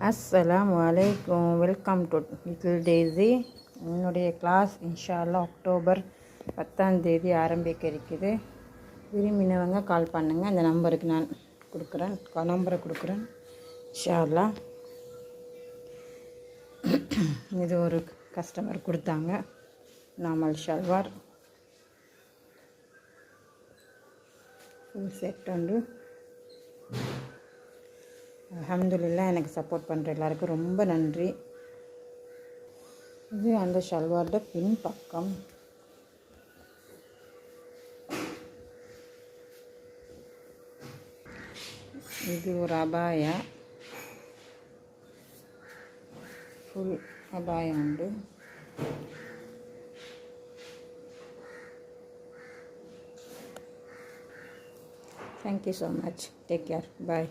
அஸ்ஸலாமு அலைக்கும். Welcome to Little Daisy. என்னுடைய கிளாஸ் இன்ஷால்லா அக்டோபர் 10 ஆரம்பிக்க இருக்குது. விரும்பினவங்க கால் பண்ணுங்கள். அந்த நம்பருக்கு நான் நம்பரை கொடுக்குறேன் இன்ஷால்லா. இது ஒரு கஸ்டமர் கொடுத்தாங்க. நாமல் ஷல்வார் ஃபுல் செட் உண்டு. அல்ஹம்துலில்லாஹ். எனக்கு சப்போர்ட் பண்ணுற எல்லாருக்கும் ரொம்ப நன்றி. இது அந்த ஷல்வாரோட பின் பக்கம். இது ஒரு அபாயா, ஃபுல் அபாயா உண்டு. Thank you so much. Take care. Bye.